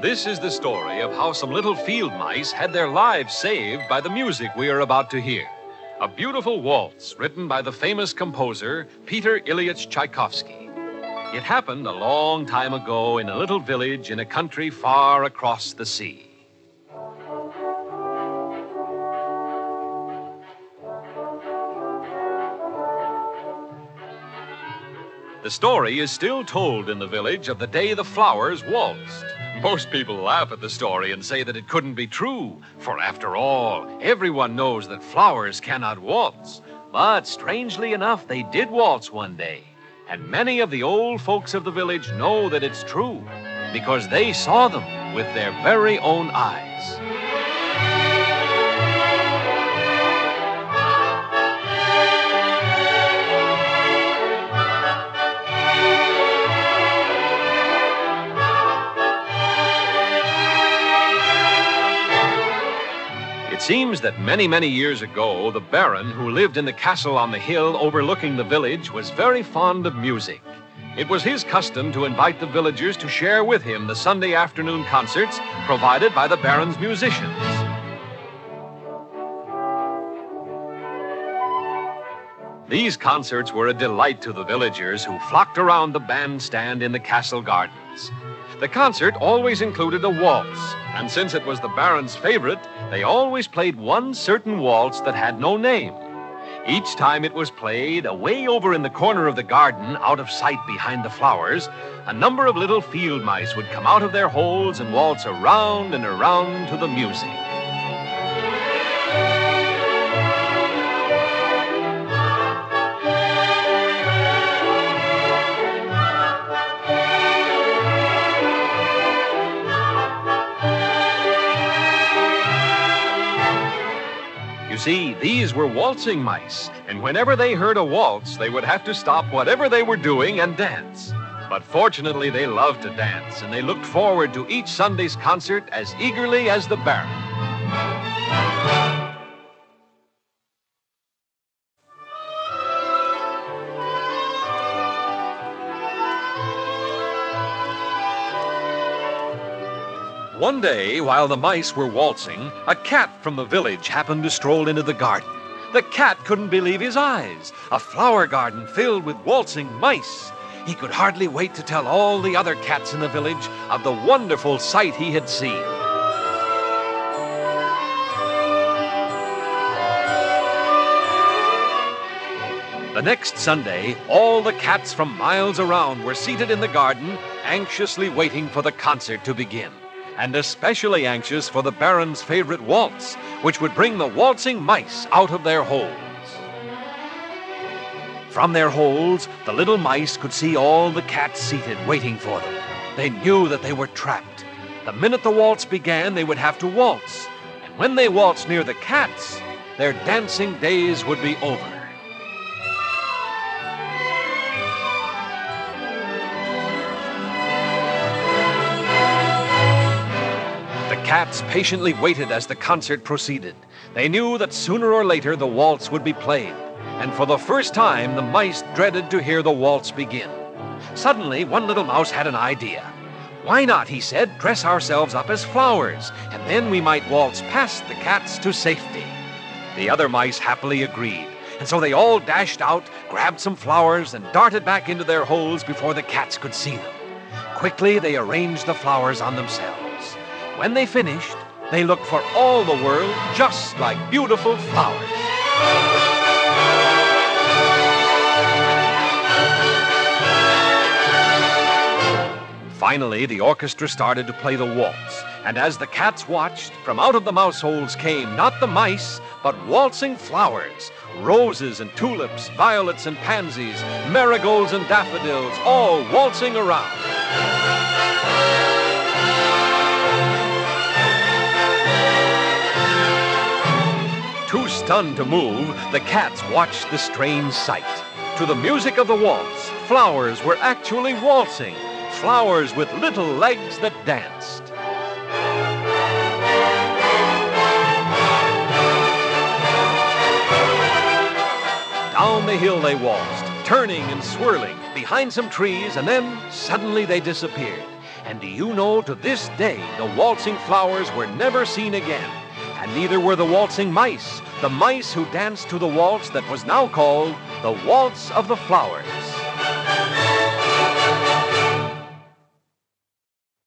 This is the story of how some little field mice had their lives saved by the music we are about to hear. A beautiful waltz written by the famous composer Peter Ilyich Tchaikovsky. It happened a long time ago in a little village in a country far across the sea. The story is still told in the village of the day the flowers waltzed. Most people laugh at the story and say that it couldn't be true, for after all, everyone knows that flowers cannot waltz. But strangely enough, they did waltz one day. And many of the old folks of the village know that it's true, because they saw them with their very own eyes. It seems that many years ago, the Baron who lived in the castle on the hill overlooking the village was very fond of music. It was his custom to invite the villagers to share with him the Sunday afternoon concerts provided by the Baron's musicians. These concerts were a delight to the villagers who flocked around the bandstand in the castle gardens. The concert always included a waltz, and since it was the Baron's favorite, they always played one certain waltz that had no name. Each time it was played, away over in the corner of the garden, out of sight behind the flowers, a number of little field mice would come out of their holes and waltz around and around to the music. You see, these were waltzing mice, and whenever they heard a waltz, they would have to stop whatever they were doing and dance. But fortunately, they loved to dance, and they looked forward to each Sunday's concert as eagerly as the Baron. One day, while the mice were waltzing, a cat from the village happened to stroll into the garden. The cat couldn't believe his eyes. A flower garden filled with waltzing mice. He could hardly wait to tell all the other cats in the village of the wonderful sight he had seen. The next Sunday, all the cats from miles around were seated in the garden, anxiously waiting for the concert to begin. And especially anxious for the Baron's favorite waltz, which would bring the waltzing mice out of their holes. From their holes, the little mice could see all the cats seated, waiting for them. They knew that they were trapped. The minute the waltz began, they would have to waltz. And when they waltzed near the cats, their dancing days would be over. The cats patiently waited as the concert proceeded. They knew that sooner or later the waltz would be played, and for the first time the mice dreaded to hear the waltz begin. Suddenly, one little mouse had an idea. "Why not," he said, "dress ourselves up as flowers, and then we might waltz past the cats to safety." The other mice happily agreed, and so they all dashed out, grabbed some flowers, and darted back into their holes before the cats could see them. Quickly, they arranged the flowers on themselves. When they finished, they looked for all the world just like beautiful flowers. Finally, the orchestra started to play the waltz, and as the cats watched, from out of the mouse holes came not the mice, but waltzing flowers, roses and tulips, violets and pansies, marigolds and daffodils, all waltzing around. Too stunned to move, the cats watched the strange sight. To the music of the waltz, flowers were actually waltzing, flowers with little legs that danced. Down the hill they waltzed, turning and swirling behind some trees, and then suddenly they disappeared. And do you know, to this day, the waltzing flowers were never seen again, and neither were the waltzing mice, the mice who danced to the waltz that was now called the Waltz of the Flowers.